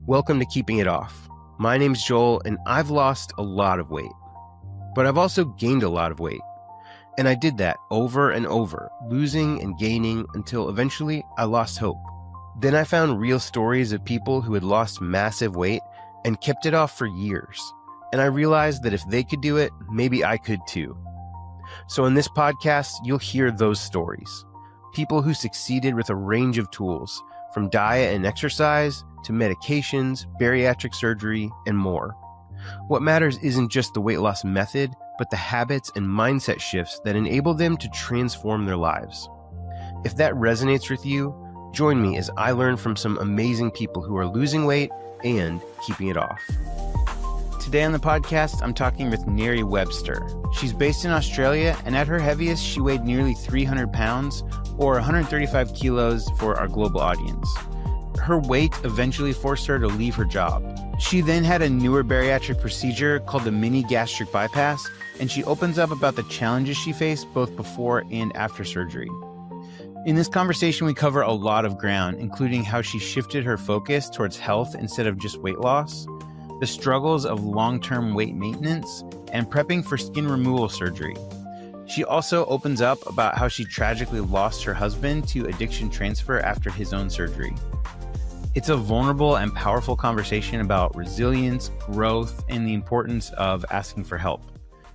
Welcome to Keeping It Off. My name's Joel, and I've lost a lot of weight. But I've also gained a lot of weight. And I did that over and over, losing and gaining until eventually I lost hope. Then I found real stories of people who had lost massive weight and kept it off for years. And I realized that if they could do it, maybe I could too. So in this podcast, you'll hear those stories. People who succeeded with a range of tools, from diet and exercise to medications, bariatric surgery, and more. What matters isn't just the weight loss method, but the habits and mindset shifts that enable them to transform their lives. If that resonates with you, join me as I learn from some amazing people who are losing weight and keeping it off. Today on the podcast, I'm talking with Neri Webster. She's based in Australia, and at her heaviest, she weighed nearly 300 pounds, or 135 kilos for our global audience. Her weight eventually forced her to leave her job. She then had a newer bariatric procedure called the Mini-Gastric bypass, and she opens up about the challenges she faced both before and after surgery. In this conversation, we cover a lot of ground, including how she shifted her focus towards health instead of just weight loss, the struggles of long-term weight maintenance, and prepping for skin removal surgery. She also opens up about how she tragically lost her husband to addiction transfer after his own surgery. It's a vulnerable and powerful conversation about resilience, growth, and the importance of asking for help.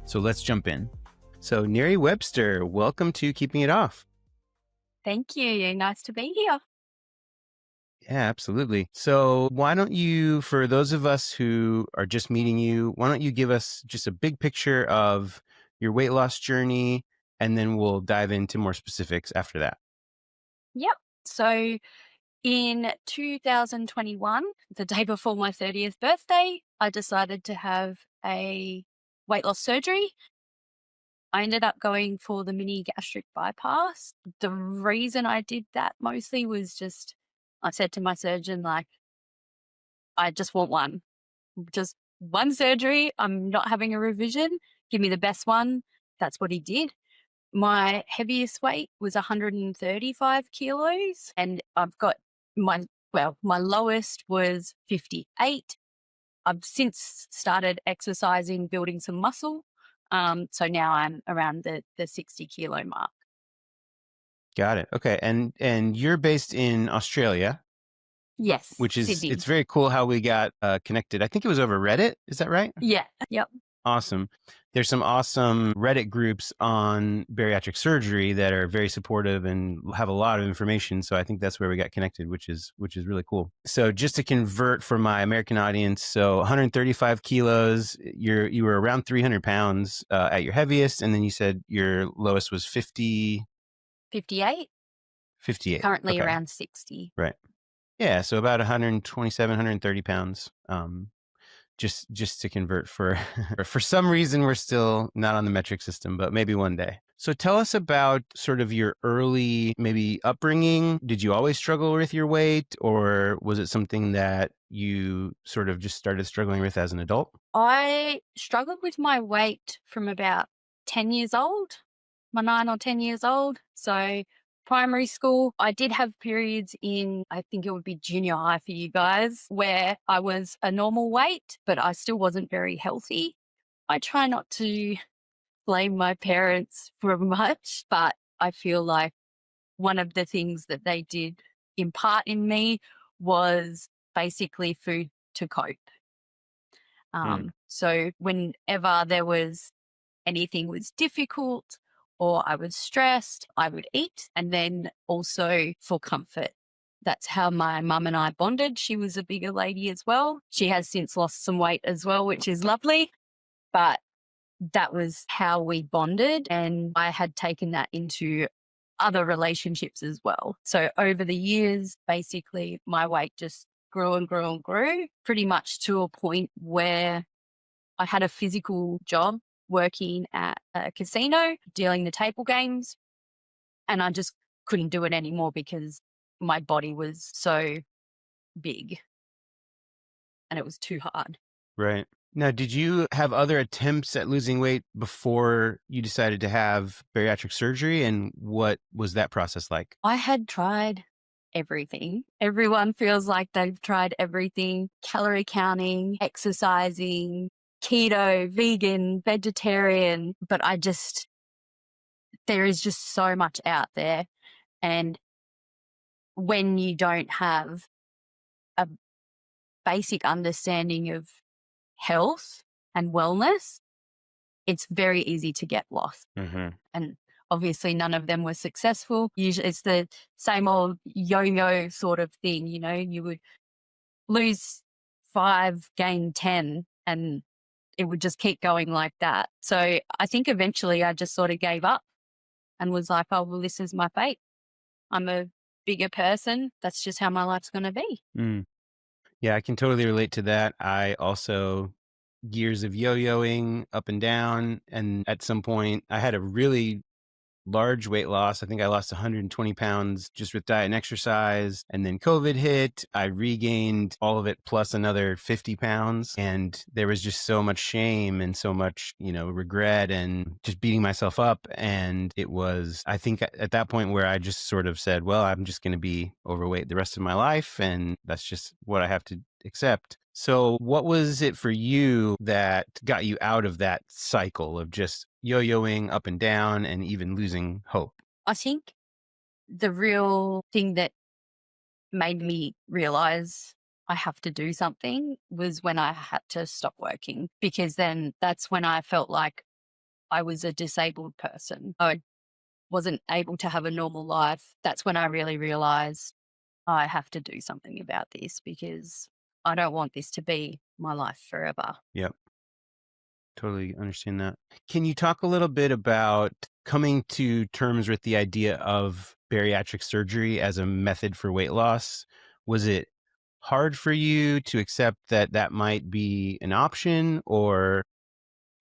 So let's jump in. So Neri Webster, welcome to Keeping It Off. Thank you. Nice to be here. Yeah, absolutely. So why don't you, for those of us who are just meeting you, why don't you give us just a big picture of your weight loss journey, and then we'll dive into more specifics after that. Yep. So in 2021, the day before my 30th birthday, I decided to have a weight loss surgery. I ended up going for the mini-gastric bypass. The reason I did that mostly was just, I said to my surgeon, I just want one. Just one surgery. I'm not having a revision. Give me the best one. That's what he did. My heaviest weight was 135 kilos, and I've got my lowest was 58. I've since started exercising, building some muscle. So now I'm around the 60 kilo mark. Got it. Okay. And you're based in Australia. Yes. Which is, Sydney. It's very cool how we got connected. I think it was over Reddit. Is that right? Yeah. Yep. Awesome. There's some awesome Reddit groups on bariatric surgery that are very supportive and have a lot of information. So I think that's where we got connected, which is really cool. So just to convert for my American audience, so 135 kilos, you were around 300 pounds at your heaviest. And then you said your lowest was 58. 58. Currently Okay. around 60. Right. Yeah. So about 127, 130 pounds. Just to convert for some reason, we're still not on the metric system, but maybe one day. So tell us about sort of your early, maybe upbringing. Did you always struggle with your weight, or was it something that you sort of just started struggling with as an adult? I struggled with my weight from about 10 years old, 9 or 10 years old. So primary school, I did have periods in, I think it would be junior high for you guys, where I was a normal weight, but I still wasn't very healthy. I try not to blame my parents for much, but I feel like one of the things that they did impart in me was basically food to cope. So whenever there was anything was difficult, or I was stressed, I would eat. And then also for comfort. That's how my mum and I bonded. She was a bigger lady as well. She has since lost some weight as well, which is lovely. But that was how we bonded. And I had taken that into other relationships as well. So over the years, basically my weight just grew and grew and grew, pretty much to a point where I had a physical job working at a casino, dealing the table games, and I just couldn't do it anymore because my body was so big and it was too hard. Right. Now, did you have other attempts at losing weight before you decided to have bariatric surgery? And what was that process like? I had tried everything. Everyone feels like they've tried everything: calorie counting, exercising, keto, vegan, vegetarian. But there is just so much out there. And when you don't have a basic understanding of health and wellness, it's very easy to get lost. Mm-hmm. And obviously none of them were successful. Usually it's the same old yo-yo sort of thing. You would lose 5, gain 10, and it would just keep going like that. So I think eventually I just sort of gave up and was like, oh, well, this is my fate. I'm a bigger person. That's just how my life's going to be. Mm. Yeah, I can totally relate to that. I also years of yo-yoing up and down. And at some point I had a really large weight loss. I think I lost 120 pounds just with diet and exercise. And then COVID hit. I regained all of it plus another 50 pounds. And there was just so much shame and so much, regret and just beating myself up. And it was, I think at that point where I just sort of said, well, I'm just going to be overweight the rest of my life. And that's just what I have to accept. So what was it for you that got you out of that cycle of just yo-yoing up and down and even losing hope? I think the real thing that made me realize I have to do something was when I had to stop working, because then that's when I felt like I was a disabled person. I wasn't able to have a normal life. That's when I really realized I have to do something about this, because I don't want this to be my life forever. Yep. Totally understand that. Can you talk a little bit about coming to terms with the idea of bariatric surgery as a method for weight loss? Was it hard for you to accept that that might be an option, or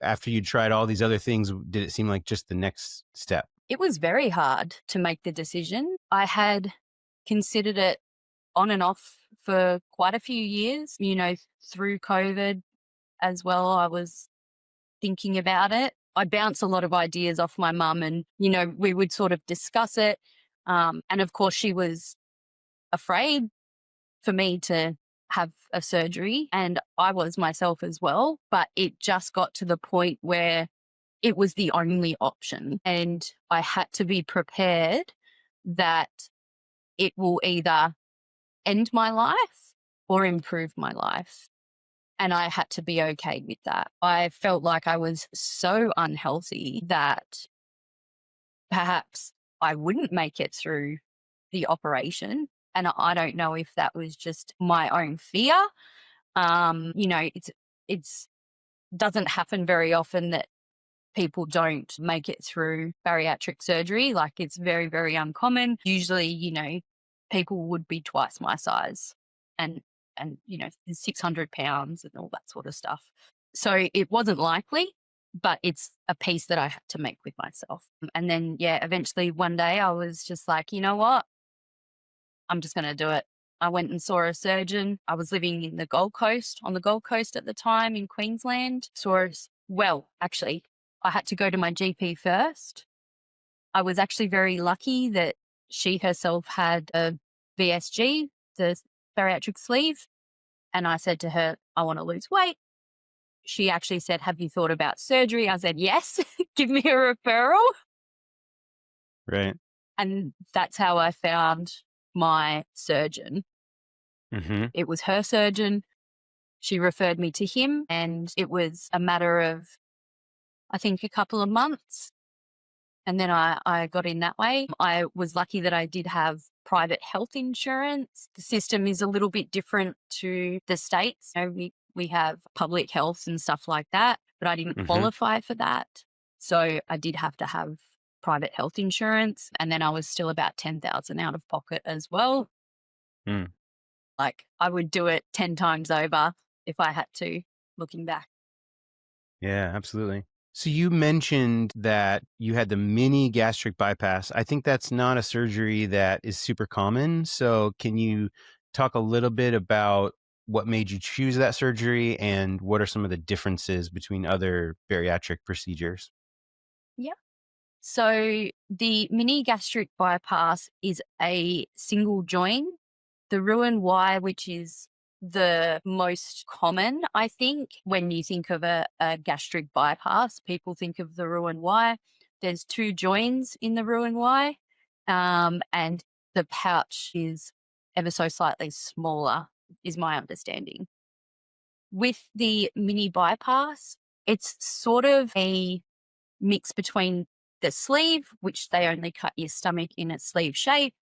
after you tried all these other things, did it seem like just the next step? It was very hard to make the decision. I had considered it on and off for quite a few years, through COVID as well. I was thinking about it. I bounced a lot of ideas off my mum, and, we would sort of discuss it. And of course, she was afraid for me to have a surgery, and I was myself as well. But it just got to the point where it was the only option, and I had to be prepared that it will either end my life or improve my life. And I had to be okay with that. I felt like I was so unhealthy that perhaps I wouldn't make it through the operation. And I don't know if that was just my own fear. It's doesn't happen very often that people don't make it through bariatric surgery. Like, it's very, very uncommon. Usually, people would be twice my size and 600 pounds and all that sort of stuff. So it wasn't likely, but it's a piece that I had to make with myself. And then, eventually one day I was just like, you know what? I'm just going to do it. I went and saw a surgeon. I was living in on the Gold Coast at the time in Queensland. Actually, I had to go to my GP first. I was actually very lucky that she herself had a VSG, the bariatric sleeve. And I said to her, I want to lose weight. She actually said, have you thought about surgery? I said, yes, give me a referral. Right. And that's how I found my surgeon. Mm-hmm. It was her surgeon. She referred me to him, and it was a matter of, I think, a couple of months. And then I got in that way. I was lucky that I did have private health insurance. The system is a little bit different to the States. We have public health and stuff like that, but I didn't qualify for that. So I did have to have private health insurance. And then I was still about 10,000 out of pocket as well. Mm. Like, I would do it 10 times over if I had to, looking back. Yeah, absolutely. So you mentioned that you had the mini-gastric bypass. I think that's not a surgery that is super common. So can you talk a little bit about what made you choose that surgery and what are some of the differences between other bariatric procedures? Yeah. So the mini gastric bypass is a single joint. The Roux-en-Y, which is the most common, I think, when you think of a gastric bypass, people think of the Roux-en-Y. There's two joins in the Roux-en-Y, and the pouch is ever so slightly smaller, is my understanding. With the mini bypass, it's sort of a mix between the sleeve, which they only cut your stomach in a sleeve shape,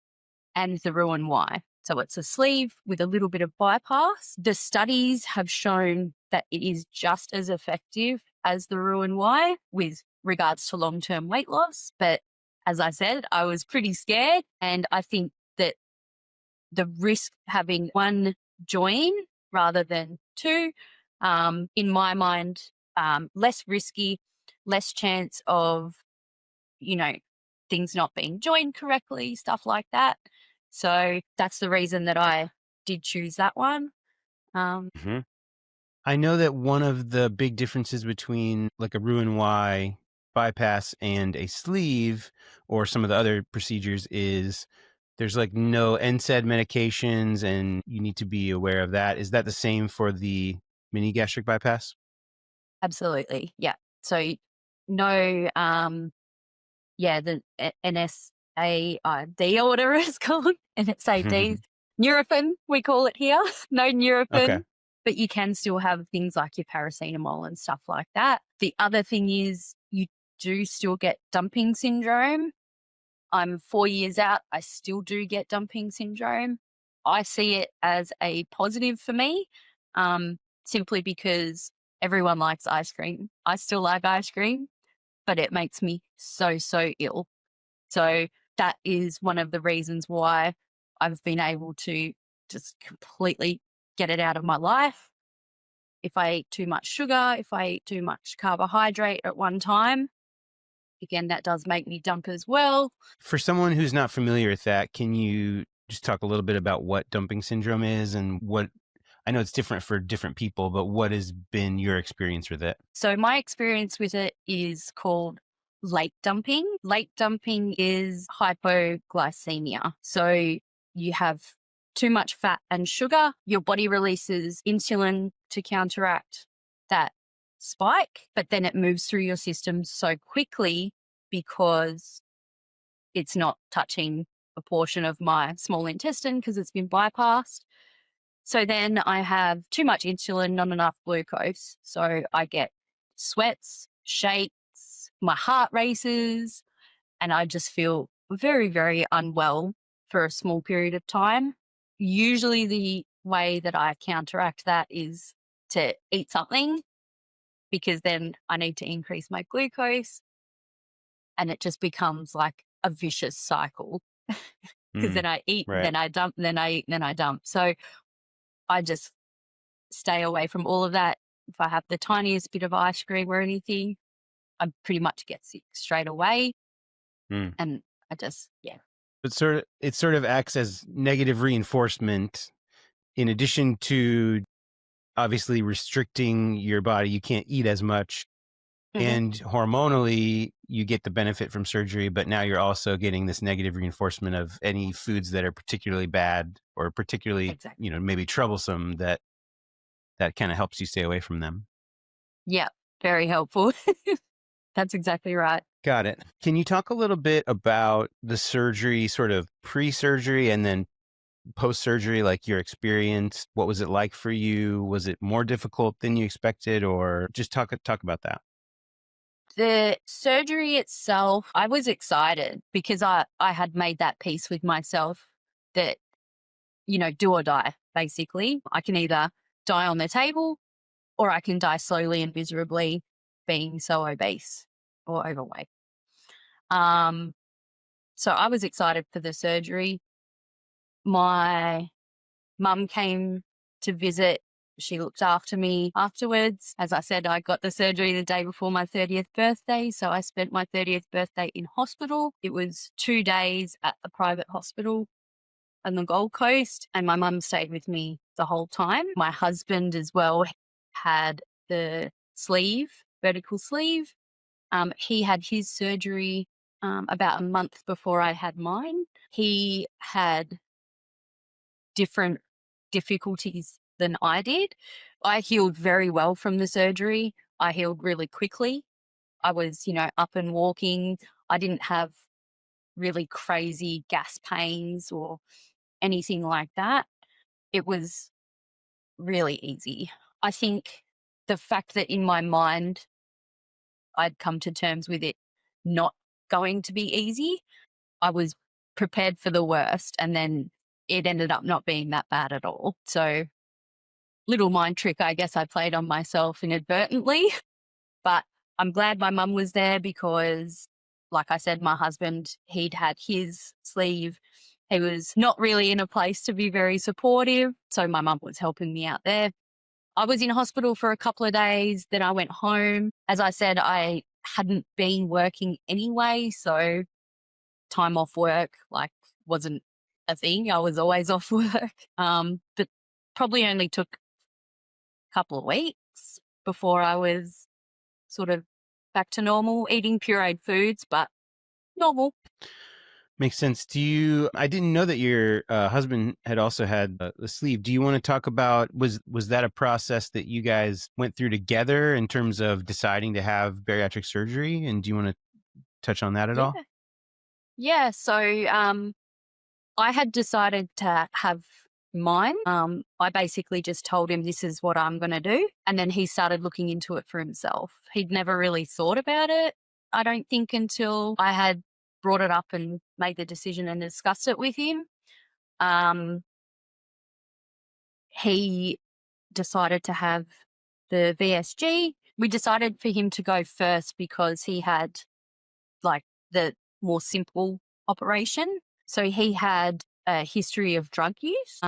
and the Roux-en-Y. So it's a sleeve with a little bit of bypass. The studies have shown that it is just as effective as the Roux-en-Y with regards to long-term weight loss. But as I said, I was pretty scared. And I think that the risk having one join rather than two, in my mind, less risky, less chance of, you know, things not being joined correctly, stuff like that. So that's the reason that I did choose that one. Mhm. I know that one of the big differences between like a Roux-en-Y bypass and a sleeve or some of the other procedures is there's like no NSAID medications and you need to be aware of that. Is that the same for the mini gastric bypass? Absolutely. Yeah. So no, yeah, the NSAID or whatever it's called, NSAID, Nurofen, we call it here. No Okay. Nurofen, but you can still have things like your paracetamol and stuff like that. The other thing is you do still get dumping syndrome. I'm 4 years out. I still do get dumping syndrome. I see it as a positive for me, simply because everyone likes ice cream. I still like ice cream, but it makes me so, so ill. So that is one of the reasons why I've been able to just completely get it out of my life. If I eat too much sugar, if I eat too much carbohydrate at one time, again, that does make me dump as well. For someone who's not familiar with that, can you just talk a little bit about what dumping syndrome is and what I know it's different for different people, but what has been your experience with it? So my experience with it is called late dumping. Late dumping is hypoglycemia. So you have too much fat and sugar. Your body releases insulin to counteract that spike, but then it moves through your system so quickly because it's not touching a portion of my small intestine because it's been bypassed. So then I have too much insulin, not enough glucose. So I get sweats, shakes, my heart races, and I just feel very, very unwell for a small period of time. Usually the way that I counteract that is to eat something because then I need to increase my glucose and it just becomes like a vicious cycle because Mm, then I eat, right. then I dump, then I eat, then I dump. So I just stay away from all of that. If I have the tiniest bit of ice cream or anything, I pretty much get sick straight away. Mm. And I just, yeah. It sort of acts as negative reinforcement in addition to obviously restricting your body. You can't eat as much. Hmm. And hormonally, you get the benefit from surgery, but now you're also getting this negative reinforcement of any foods that are particularly bad or particularly, Exactly. maybe troublesome that kind of helps you stay away from them. Yeah. Very helpful. That's exactly right. Got it. Can you talk a little bit about the surgery, sort of pre-surgery and then post-surgery, like your experience? What was it like for you? Was it more difficult than you expected, or just talk about that? The surgery itself, I was excited because I had made that peace with myself that, do or die, basically. I can either die on the table or I can die slowly and miserably being so obese or overweight. Um, so I was excited for the surgery. My mum came to visit. She looked after me afterwards. As I said, I got the surgery the day before my 30th birthday. So I spent my 30th birthday in hospital. It was 2 days at the private hospital on the Gold Coast. And my mum stayed with me the whole time. My husband as well had the sleeve, vertical sleeve. He had his surgery about a month before I had mine. He had different difficulties than I did. I healed very well from the surgery. I healed really quickly. I was, up and walking. I didn't have really crazy gas pains or anything like that. It was really easy. I think the fact that in my mind I'd come to terms with it not going to be easy, I was prepared for the worst, and then it ended up not being that bad at all. So, little mind trick, I guess I played on myself inadvertently, but I'm glad my mum was there because, like I said, my husband, he'd had his sleeve. He was not really in a place to be very supportive. So my mum was helping me out there. I was in hospital for a couple of days. Then I went home. As I said, I hadn't been working anyway. So time off work, wasn't a thing. I was always off work. But probably only took a couple of weeks before I was sort of back to normal, eating pureed foods, but normal. Makes sense. I didn't know that your husband had also had the sleeve. Do you want to talk about, was that a process that you guys went through together in terms of deciding to have bariatric surgery? And do you want to touch on that at Yeah. all? Yeah. So I had decided to have mine. I basically just told him this is what I'm going to do. And then he started looking into it for himself. He'd never really thought about it, I don't think, until I had brought it up and made the decision and discussed it with him. He decided to have the VSG. We decided for him to go first because he had the more simple operation. So he had a history of drug use,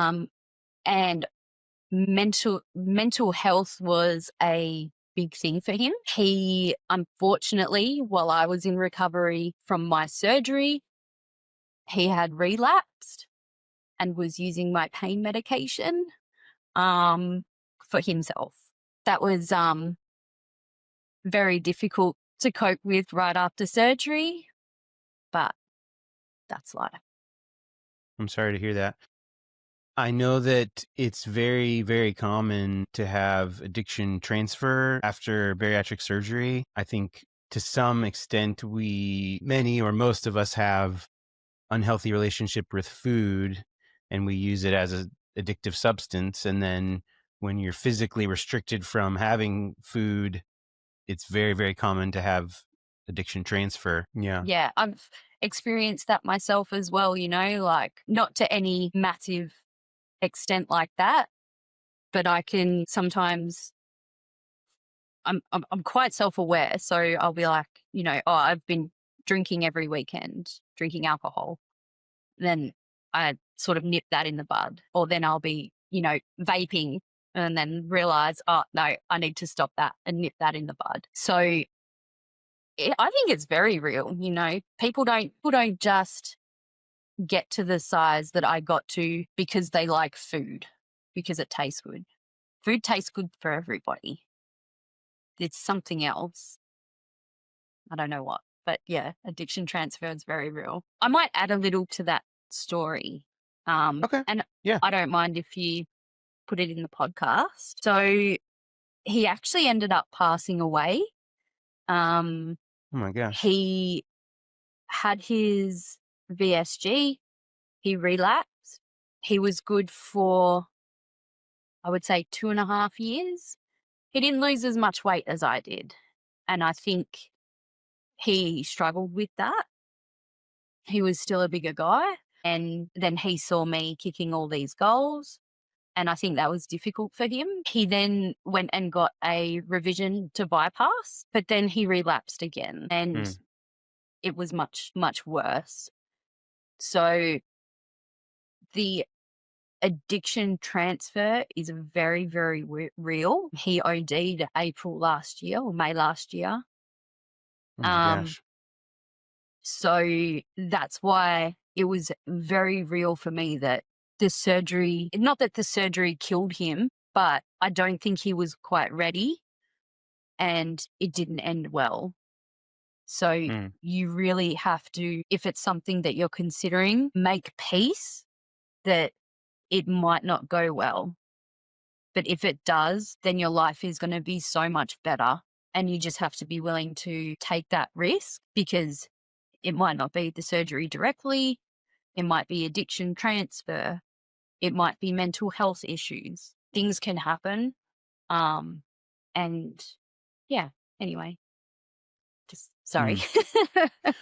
and mental health was a big thing for him. He, unfortunately, while I was in recovery from my surgery, he had relapsed and was using my pain medication for himself. That was very difficult to cope with right after surgery, but that's life. I'm sorry to hear that. I know that it's very, very common to have addiction transfer after bariatric surgery. I think to some extent many or most of us have unhealthy relationship with food, and we use it as an addictive substance. And then when you're physically restricted from having food, it's very, very common to have addiction transfer. Yeah. Yeah, I've experienced that myself as well, not to any massive extent like that, but I can sometimes I'm quite self-aware, so I'll be like, oh, I've been drinking every weekend, drinking alcohol. Then I sort of nip that in the bud, or then I'll be, vaping and then realize, oh no, I need to stop that and nip that in the bud. So I think it's very real. People don't just get to the size that I got to because they like food, because it tastes good. Food tastes good for everybody. It's something else. I don't know what, but yeah, addiction transfer is very real. I might add a little to that story. Okay. And Yeah. I don't mind if you put it in the podcast. So he actually ended up passing away. Oh my gosh. He had his VSG. He relapsed. He was good for, I would say, 2.5 years. He didn't lose as much weight as I did. And I think he struggled with that. He was still a bigger guy. And then he saw me kicking all these goals. And I think that was difficult for him. He then went and got a revision to bypass, but then he relapsed again and it was much, much worse. So the addiction transfer is very, very real. He OD'd April last year or May last year. Oh my gosh. So that's why it was very real for me that the surgery, not that the surgery killed him, but I don't think he was quite ready and it didn't end well. So Mm. you really have to, if it's something that you're considering, make peace that it might not go well. But if it does, then your life is going to be so much better. And you just have to be willing to take that risk, because it might not be the surgery directly. It might be addiction transfer. It might be mental health issues. Things can happen. And yeah, anyway, just sorry. Mm.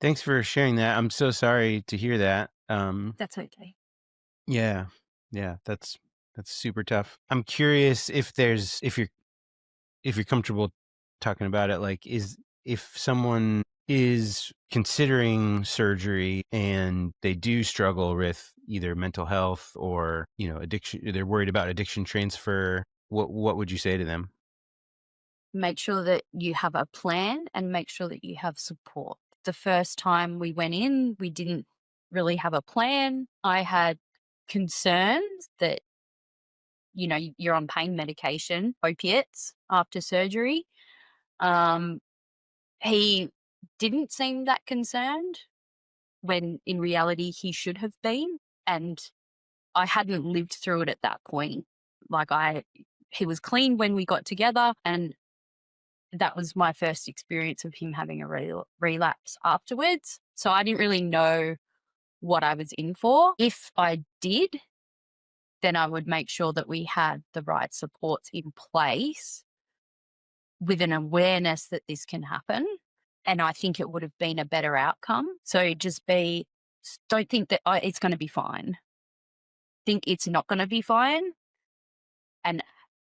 Thanks for sharing that. I'm so sorry to hear that. That's okay. Yeah, yeah, that's super tough. I'm curious if you're comfortable talking about it, like, if someone is considering surgery and they do struggle with either mental health or, addiction, they're worried about addiction transfer, what would you say to them? Make sure that you have a plan and make sure that you have support. The first time we went in, we didn't really have a plan. I had concerns that, you're on pain medication, opiates after surgery. He didn't seem that concerned when in reality he should have been. And I hadn't lived through it at that point. Like he was clean when we got together, and that was my first experience of him having a relapse afterwards. So I didn't really know what I was in for. If I did, then I would make sure that we had the right supports in place with an awareness that this can happen. And I think it would have been a better outcome. So don't think that it's going to be fine. Think it's not going to be fine, and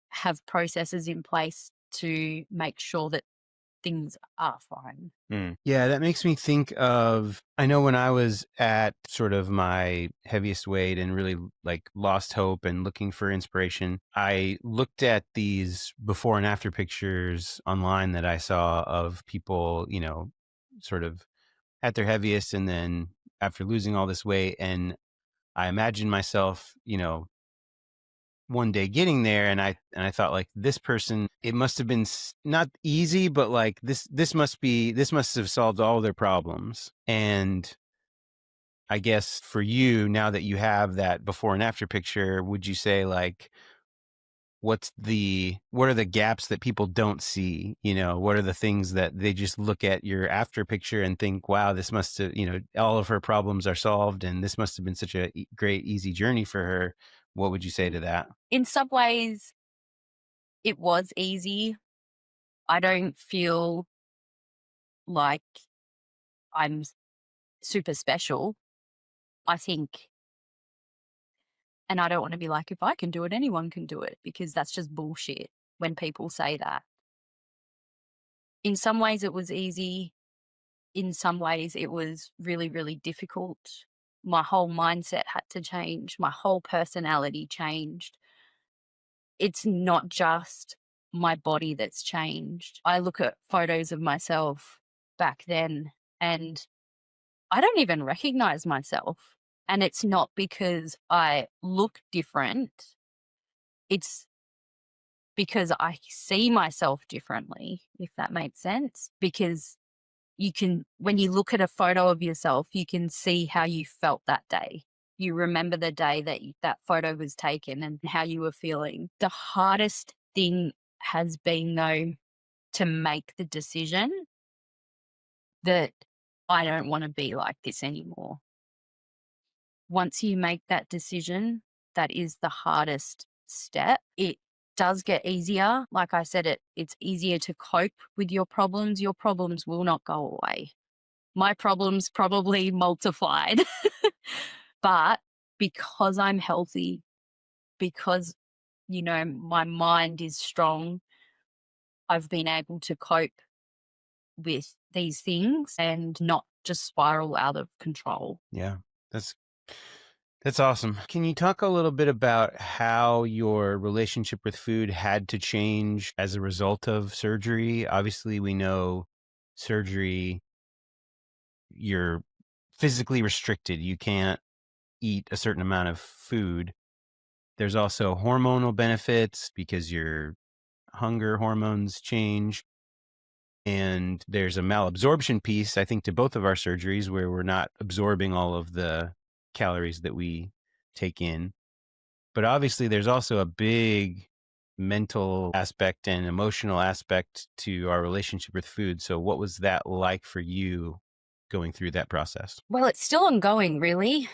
have processes in place to make sure that things are fine. Yeah, that makes me think of, I know when I was at sort of my heaviest weight and really like lost hope and looking for inspiration, I looked at these before and after pictures online that I saw of people, sort of at their heaviest and then after losing all this weight. And I imagined myself, one day getting there, and I thought, like, this person, it must have been not easy, but like this must have solved all their problems. And I guess for you, now that you have that before and after picture, would you say, like, what are the gaps that people don't see? What are the things that they just look at your after picture and think, wow, this must have, all of her problems are solved and this must have been such a great easy journey for her? What would you say to that? In some ways, it was easy. I don't feel like I'm super special. I think, and I don't want to be like, if I can do it, anyone can do it, because that's just bullshit when people say that. In some ways, it was easy. In some ways, it was really, really difficult. My whole mindset had to change. My whole personality changed. It's not just my body that's changed. I look at photos of myself back then and I don't even recognize myself. And it's not because I look different. It's because I see myself differently, if that makes sense. Because when you look at a photo of yourself, you can see how you felt that day. You remember the day that that photo was taken and how you were feeling. The hardest thing has been, though, to make the decision that I don't want to be like this anymore. Once you make that decision, that is the hardest step. It does get easier. Like I said, it's easier to cope with your problems. Your problems will not go away. My problems probably multiplied. But because I'm healthy, because, my mind is strong, I've been able to cope with these things and not just spiral out of control. Yeah, that's that's awesome. Can you talk a little bit about how your relationship with food had to change as a result of surgery? Obviously, we know surgery, you're physically restricted. You can't eat a certain amount of food. There's also hormonal benefits because your hunger hormones change. And there's a malabsorption piece, I think, to both of our surgeries where we're not absorbing all of the calories that we take in. But obviously, there's also a big mental aspect and emotional aspect to our relationship with food. So, what was that like for you going through that process? Well, it's still ongoing, really.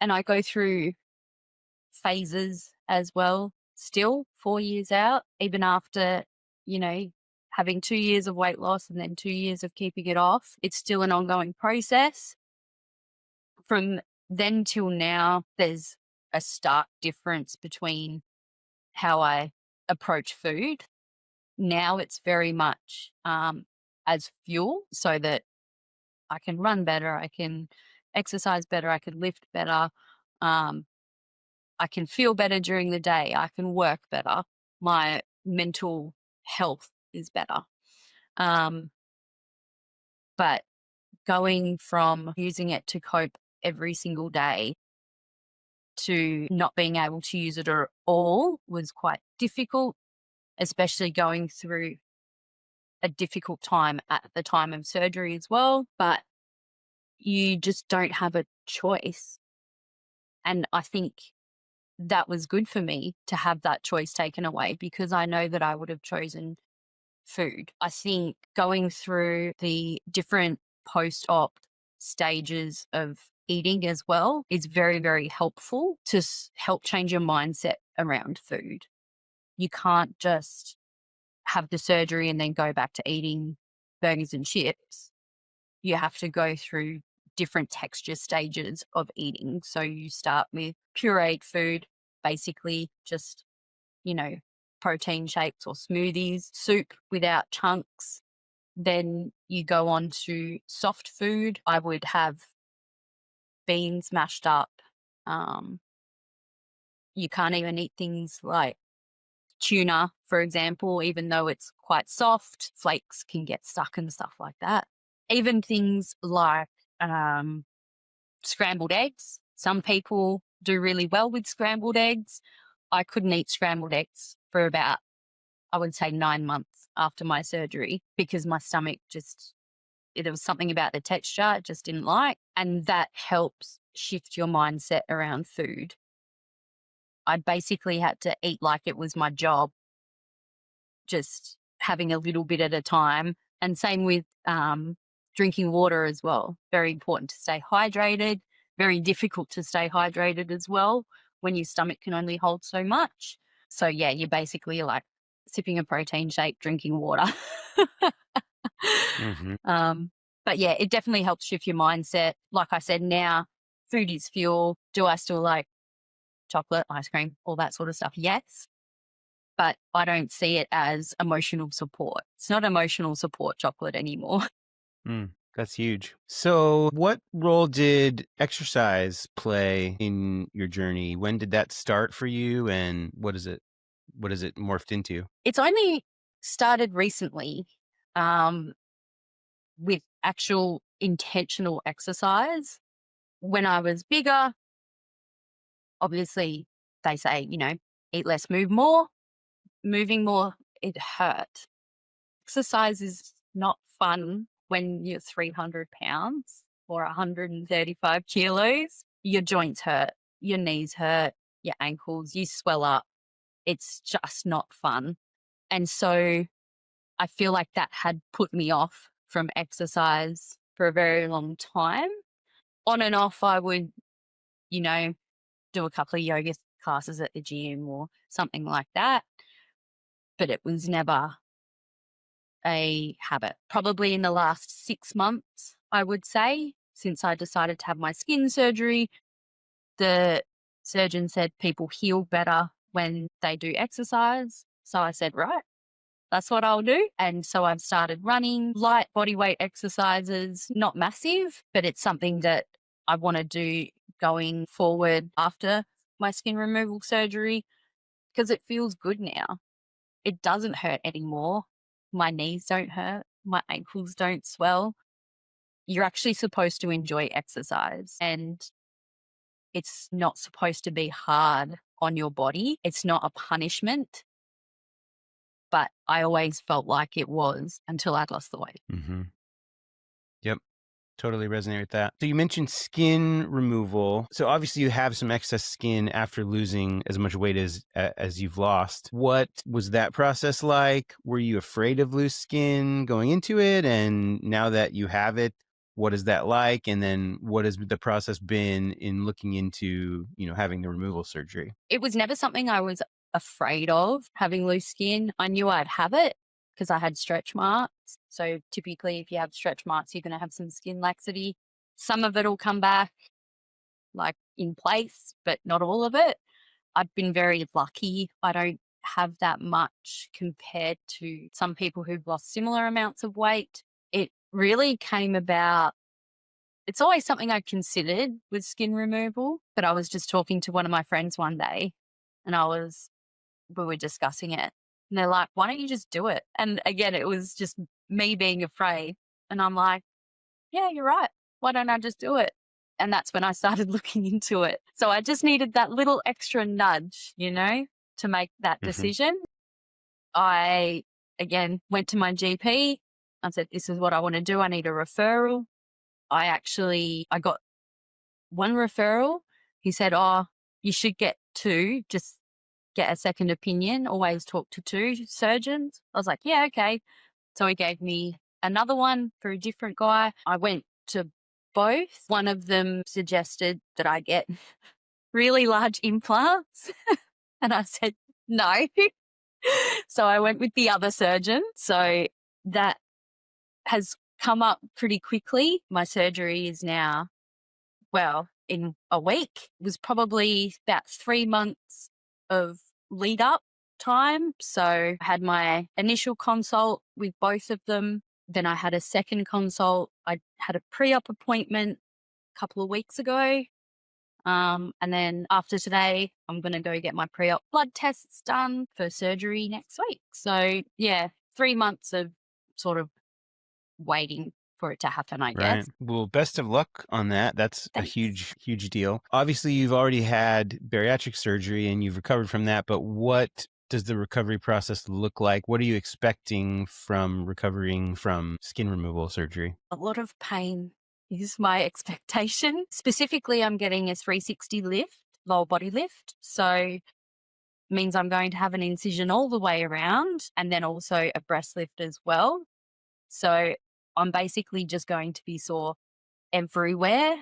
And I go through phases as well, still 4 years out, even after, you know, having 2 years of weight loss and then 2 years of keeping it off. It's still an ongoing process. From then till now, there's a stark difference between how I approach food. Now it's very much as fuel so that I can run better, I can exercise better, I can lift better, um, I can feel better during the day, I can work better, my mental health is better. Um, but going from using it to cope every single day to not being able to use it at all was quite difficult, especially going through a difficult time at the time of surgery as well. But you just don't have a choice. And I think that was good for me to have that choice taken away because I know that I would have chosen food. I think going through the different post op stages of eating as well is very, very helpful to help change your mindset around food. You can't just have the surgery and then go back to eating burgers and chips. You have to go through different texture stages of eating. So you start with pureed food, basically just, you know, protein shakes or smoothies, soup without chunks. Then you go on to soft food. I would have beans mashed up. Um, you can't even eat things like tuna, for example, even though it's quite soft, flakes can get stuck and stuff like that. Even things like scrambled eggs. Some people do really well with scrambled eggs. I couldn't eat scrambled eggs for about, I would say, 9 months after my surgery because my stomach just, there was something about the texture I just didn't like. And that helps shift your mindset around food. I basically had to eat like it was my job, just having a little bit at a time. And same with drinking water as well. Very important to stay hydrated, very difficult to stay hydrated as well when your stomach can only hold so much. So, yeah, you're basically like sipping a protein shake, drinking water. Hmm. um, but yeah, it definitely helps shift your mindset. Like I said, now food is fuel. Do I still like chocolate, ice cream, all that sort of stuff? Yes. But I don't see it as emotional support. It's not emotional support chocolate anymore. That's huge. So, what role did exercise play in your journey? When did that start for you, and what is it? What is it morphed into? It's only started recently um, with actual intentional exercise. When I was bigger, obviously they say, eat less, move more. Moving more, it hurt. Exercise is not fun when you're 300 pounds or 135 kilos. Your joints hurt, your knees hurt, your ankles, you swell up. It's just not fun. And so I feel like that had put me off from exercise for a very long time. On and off, I would, you know, do a couple of yoga classes at the gym or something like that. But it was never a habit. Probably in the last 6 months, I would say, since I decided to have my skin surgery, the surgeon said people heal better when they do exercise. So I said, right, that's what I'll do. And so I've started running light body weight exercises, not massive, but it's something that I want to do going forward after my skin removal surgery because it feels good now. It doesn't hurt anymore. My knees don't hurt. My ankles don't swell. You're actually supposed to enjoy exercise and it's not supposed to be hard on your body. It's not a punishment. but I always felt like it was until I'd lost the weight. Mm-hmm. Yep. Totally resonate with that. So you mentioned skin removal. So obviously you have some excess skin after losing as much weight as you've lost. What was that process like? Were you afraid of loose skin going into it? And now that you have it, what is that like? And then what has the process been in looking into, having the removal surgery? It was never something I was afraid of, having loose skin. I knew I'd have it because I had stretch marks. So typically, if you have stretch marks, you're going to have some skin laxity. Some of it will come back like in place, but not all of it. I've been very lucky. I don't have that much compared to some people who've lost similar amounts of weight. It really came about. It's always something I considered with skin removal, but I was just talking to one of my friends one day and we were discussing it. And they're like, why don't you just do it? And again, it was just me being afraid. And I'm like, yeah, you're right. Why don't I just do it? And that's when I started looking into it. So I just needed that little extra nudge, to make that Mm-hmm. decision. I, again, went to my GP. I said, this is what I want to do. I need a referral. I got one referral. He said, oh, you should get two, just get a second opinion, always talk to two surgeons. I was like, yeah, okay. So he gave me another one for a different guy. I went to both. One of them suggested that I get really large implants. And I said, no. So I went with the other surgeon. So that has come up pretty quickly. My surgery is now, well, in a week. It was probably about 3 months of lead up time. So I had my initial consult with both of them. Then I had a second consult. I had a pre-op appointment a couple of weeks ago. And then after today, I'm going to go get my pre-op blood tests done for surgery next week. So yeah, 3 months of sort of waiting for it to happen, I Right. guess. Well, best of luck on that. That's a Thanks. huge, huge deal. Obviously, you've already had bariatric surgery and you've recovered from that, but what does the recovery process look like? What are you expecting from recovering from skin removal surgery? A lot of pain is my expectation. Specifically, I'm getting a 360 lift, lower body lift. So means I'm going to have an incision all the way around and then also a breast lift as well. So I'm basically just going to be sore everywhere.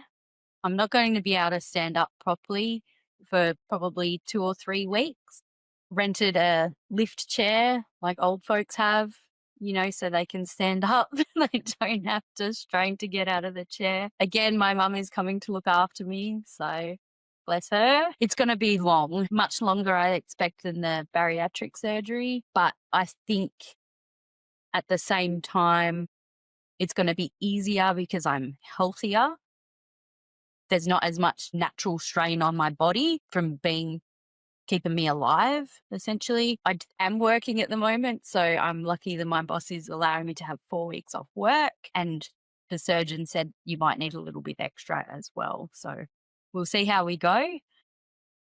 I'm not going to be able to stand up properly for probably 2 or 3 weeks. Rented a lift chair like old folks have, so they can stand up. They don't have to strain to get out of the chair. Again, my mum is coming to look after me, so bless her. It's going to be long, much longer I expect than the bariatric surgery, but I think at the same time, it's going to be easier because I'm healthier. There's not as much natural strain on my body from keeping me alive, essentially. Am working at the moment, so I'm lucky that my boss is allowing me to have 4 weeks off work, and the surgeon said you might need a little bit extra as well. So we'll see how we go.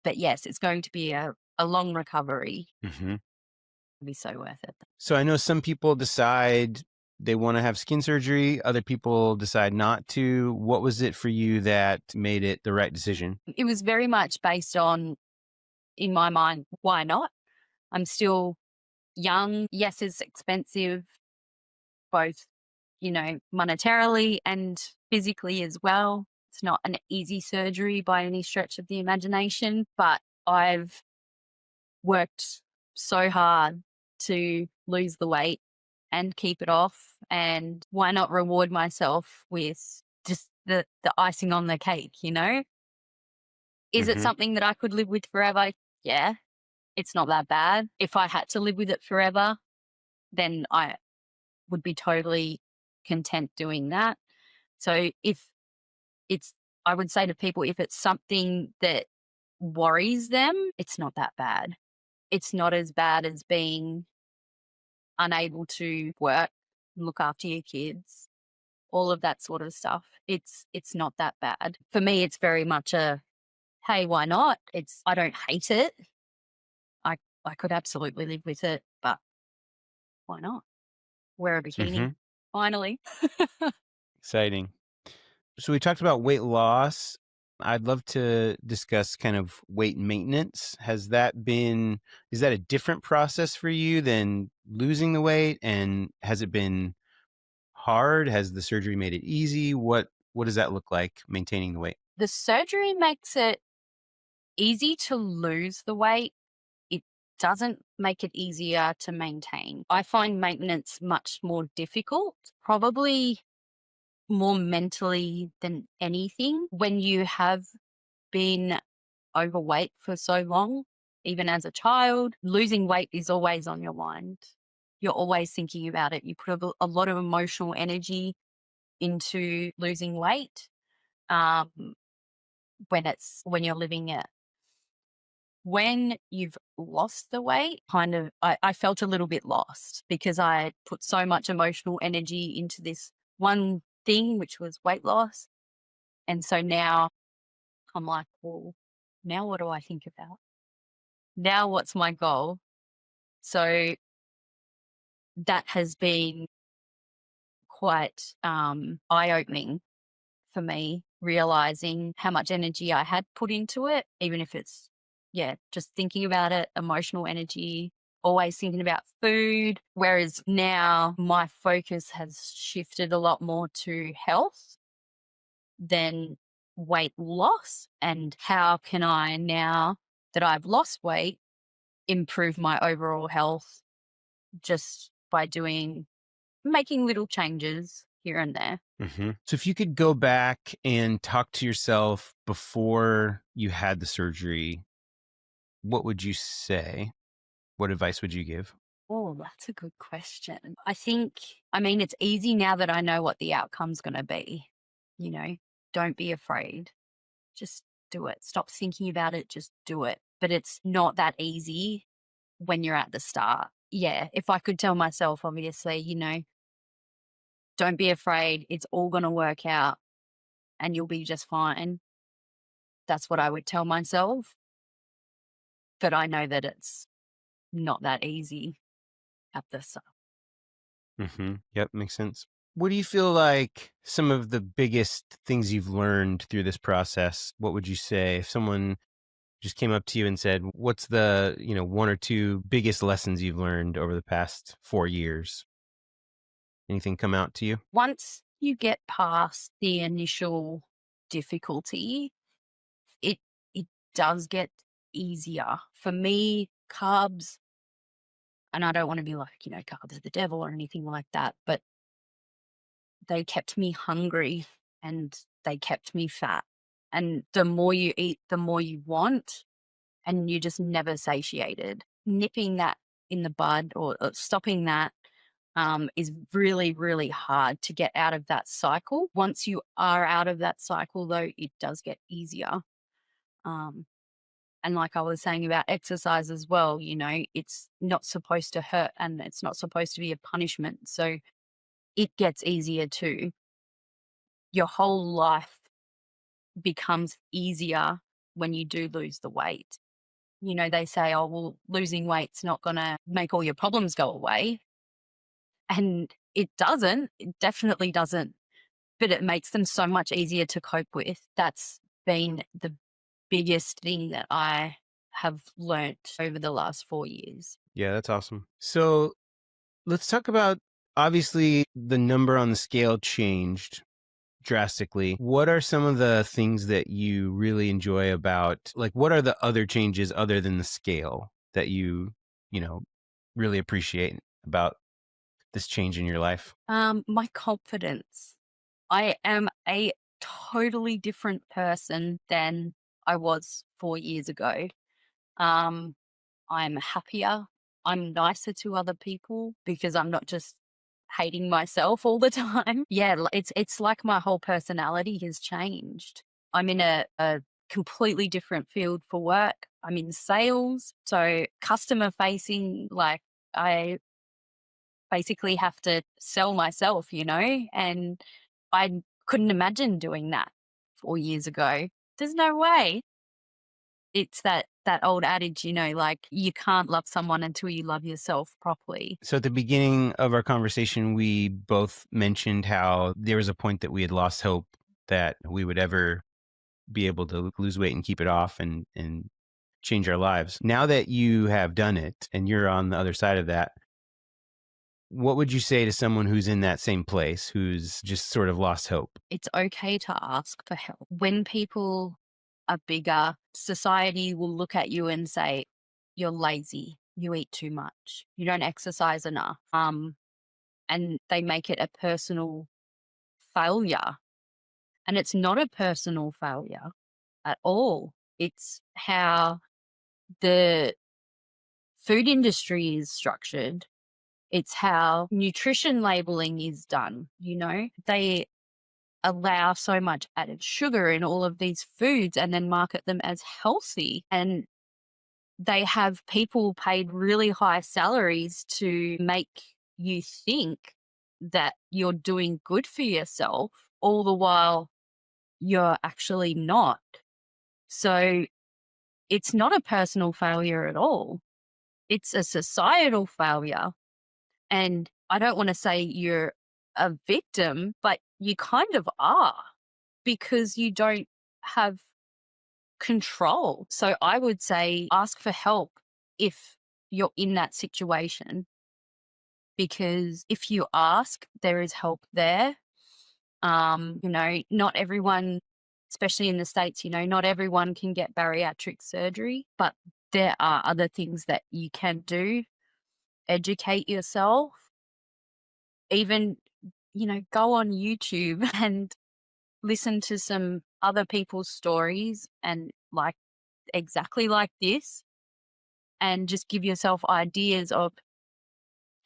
But yes, it's going to be a long recovery. Mm-hmm. It'll be so worth it. So I know some people decide they want to have skin surgery. Other people decide not to. What was it for you that made it the right decision? It was very much based on, in my mind, why not? I'm still young. Yes, it's expensive, both, monetarily and physically as well. It's not an easy surgery by any stretch of the imagination, but I've worked so hard to lose the weight and keep it off. And why not reward myself with just the icing on the cake, Is it Mm-hmm. something that I could live with forever? Yeah, it's not that bad. If I had to live with it forever, then I would be totally content doing that. So I would say to people, if it's something that worries them, it's not that bad. It's not as bad as being unable to work, look after your kids, all of that sort of stuff. It's not that bad. For me, it's very much hey, why not? I don't hate it. I could absolutely live with it, but why not? Wear a bikini. Hmm. Finally. Exciting. So we talked about weight loss. I'd love to discuss kind of weight maintenance. Is that a different process for you than losing the weight? And has it been hard? Has the surgery made it easy? What does that look like, maintaining the weight? The surgery makes it easy to lose the weight. It doesn't make it easier to maintain. I find maintenance much more difficult, probably more mentally than anything. When you have been overweight for so long, even as a child, losing weight is always on your mind. You're always thinking about it. You put a lot of emotional energy into losing weight um, when you're living it. When you've lost the weight, I felt a little bit lost because I put so much emotional energy into this one thing, which was weight loss. And so now I'm like, well, now what do I think about? Now what's my goal? So that has been quite eye-opening for me, realizing how much energy I had put into it, even if it's, yeah, just thinking about it, emotional energy, always thinking about food. Whereas now my focus has shifted a lot more to health than weight loss. And how can I, now that I've lost weight, improve my overall health just by making little changes here and there. So if you could go back and talk to yourself before you had the surgery, what would you say? What advice would you give? Oh, that's a good question. I mean, it's easy now that I know what the outcome's going to be. You know, don't be afraid. Just do it. Stop thinking about it. Just do it. But it's not that easy when you're at the start. Yeah. If I could tell myself, obviously, don't be afraid. It's all going to work out and you'll be just fine. That's what I would tell myself. But I know that it's not that easy at the start. Yep, makes sense. What do you feel like some of the biggest things you've learned through this process? What would you say if someone just came up to you and said, "What's the, one or two biggest lessons you've learned over the past 4 years?" Anything come out to you? Once you get past the initial difficulty, it it does get easier. For me, carbs, and I don't want to be like, carbs are the devil or anything like that, but they kept me hungry and they kept me fat. And the more you eat, the more you want, and you just never satiated. Nipping that in the bud or stopping that is really, really hard to get out of that cycle. Once you are out of that cycle, though, it does get easier. And like I was saying about exercise as well, it's not supposed to hurt and it's not supposed to be a punishment. So it gets easier too. Your whole life becomes easier when you do lose the weight. They say, oh, well, losing weight's not going to make all your problems go away. And it doesn't. It definitely doesn't. But it makes them so much easier to cope with. That's been the biggest thing that I have learnt over the last 4 years. Yeah, that's awesome. So let's talk about, obviously, the number on the scale changed drastically. What are some of the things that you really enjoy about, like, what are the other changes other than the scale that you know, really appreciate about this change in your life? My confidence. I am a totally different person than I was 4 years ago. Um, I'm happier. I'm nicer to other people because I'm not just hating myself all the time. Yeah, it's like my whole personality has changed. I'm in a completely different field for work. I'm in sales, so customer facing, like I basically have to sell myself, and I couldn't imagine doing that 4 years ago. There's no way. It's that that old adage, like you can't love someone until you love yourself properly. So at the beginning of our conversation, we both mentioned how there was a point that we had lost hope that we would ever be able to lose weight and keep it off and change our lives. Now that you have done it and you're on the other side of that, what would you say to someone who's in that same place, who's just sort of lost hope? It's okay to ask for help. When people are bigger, society will look at you and say, you're lazy, you eat too much, you don't exercise enough. And they make it a personal failure. And it's not a personal failure at all. It's how the food industry is structured. It's how nutrition labeling is done. They allow so much added sugar in all of these foods and then market them as healthy. And they have people paid really high salaries to make you think that you're doing good for yourself, all the while you're actually not. So it's not a personal failure at all. It's a societal failure. And I don't want to say you're a victim, but you kind of are, because you don't have control. So I would say ask for help if you're in that situation, because if you ask, there is help there. Not everyone, especially in the States, not everyone can get bariatric surgery, but there are other things that you can do. Educate yourself. Even, go on YouTube and listen to some other people's stories and like exactly like this, and just give yourself ideas of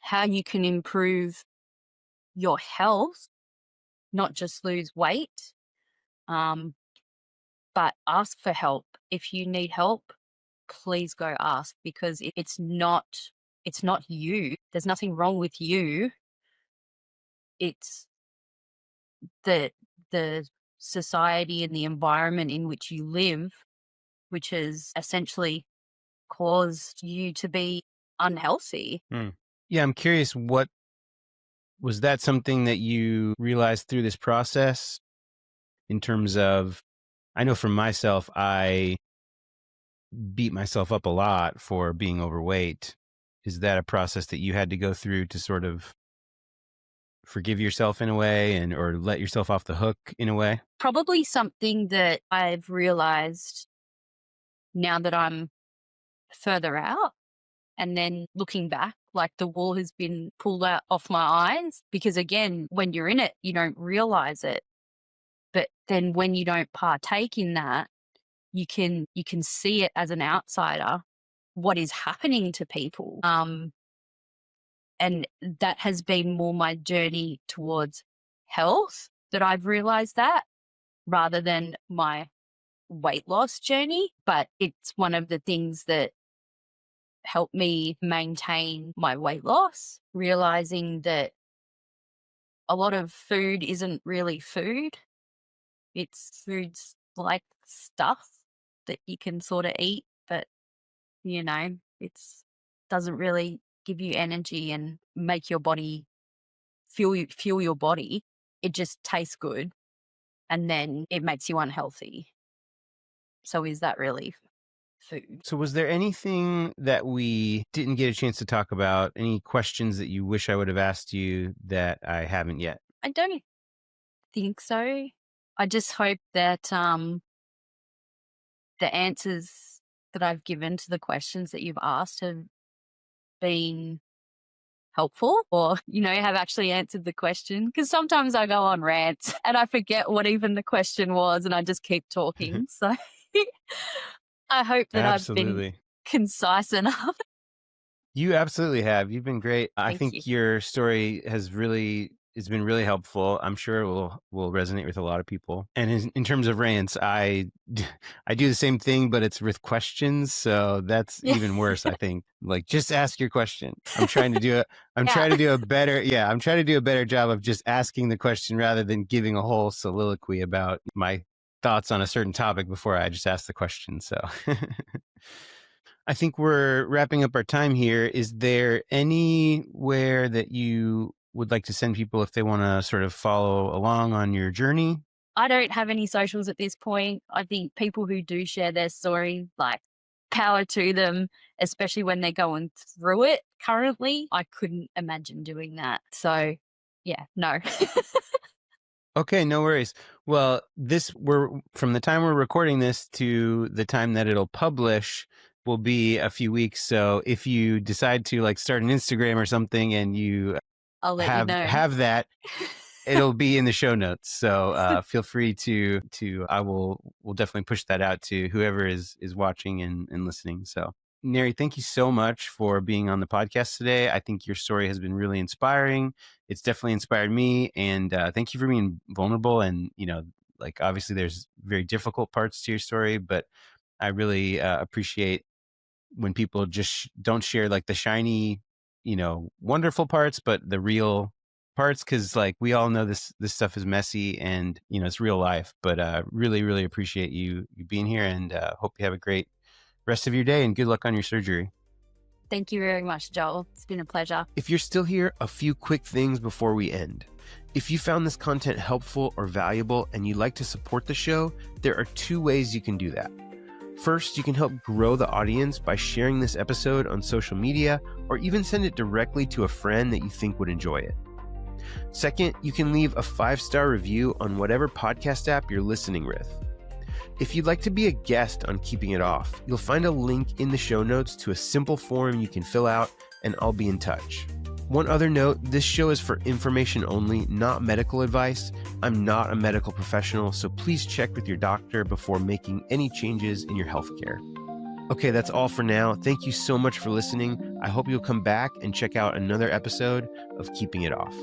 how you can improve your health, not just lose weight. But ask for help. If you need help, please go ask, because it's not you. There's nothing wrong with you. It's the society and the environment in which you live, which has essentially caused you to be unhealthy. Yeah, I'm curious, was that something that you realized through this process in terms of, I know for myself, I beat myself up a lot for being overweight. Is that a process that you had to go through to sort of forgive yourself in a way or let yourself off the hook in a way? Probably something that I've realized now that I'm further out, and then looking back, like the wool has been pulled out off my eyes, because again, when you're in it, you don't realize it. But then when you don't partake in that, you can see it as an outsider, what is happening to people. And that has been more my journey towards health, that I've realized that, rather than my weight loss journey. But it's one of the things that helped me maintain my weight loss, realizing that a lot of food isn't really food. It's foods like stuff that you can sort of eat, but it's doesn't really give you energy and make your body fuel your body. It just tastes good, and then it makes you unhealthy. So is that really food? So was there anything that we didn't get a chance to talk about? Any questions that you wish I would have asked you that I haven't yet? I don't think so. I just hope that the answers that I've given to the questions that you've asked have been helpful, or have actually answered the question, because sometimes I go on rants and I forget what even the question was and I just keep talking. So I hope that I've been Absolutely. concise enough. You absolutely have. You've been great. I Thank think you. your story has been really helpful. I'm sure it will resonate with a lot of people. And in terms of rants, I do the same thing, but it's with questions. So that's Yeah. even worse, I think. Like, just ask your question. I'm trying to do I'm Yeah. trying to do a better job of just asking the question rather than giving a whole soliloquy about my thoughts on a certain topic before I just ask the question. So I think we're wrapping up our time here. Is there anywhere that you would like to send people if they want to sort of follow along on your journey? I don't have any socials at this point. I think people who do share their story, like, power to them, especially when they're going through it currently. I couldn't imagine doing that. So, yeah, no. Okay, no worries. Well, we're from the time we're recording this to the time that it'll publish will be a few weeks. So if you decide to like start an Instagram or something and you I'll let you know. have that, it'll be in the show notes. So feel free to we'll definitely push that out to whoever is watching and listening. So Neri, thank you so much for being on the podcast today. I think your story has been really inspiring. It's definitely inspired me. And thank you for being vulnerable. And, like obviously there's very difficult parts to your story, but I really appreciate when people just don't share like the shiny, wonderful parts, but the real parts. Cause like we all know this stuff is messy and, it's real life, but really, really appreciate you being here and hope you have a great rest of your day and good luck on your surgery. Thank you very much, Joel. It's been a pleasure. If you're still here, a few quick things before we end. If you found this content helpful or valuable and you'd like to support the show, there are 2 ways you can do that. First, you can help grow the audience by sharing this episode on social media or even send it directly to a friend that you think would enjoy it. Second, you can leave a 5-star review on whatever podcast app you're listening with. If you'd like to be a guest on Keeping It Off, you'll find a link in the show notes to a simple form you can fill out, and I'll be in touch. One other note, this show is for information only, not medical advice. I'm not a medical professional, so please check with your doctor before making any changes in your healthcare. Okay, that's all for now. Thank you so much for listening. I hope you'll come back and check out another episode of Keeping It Off.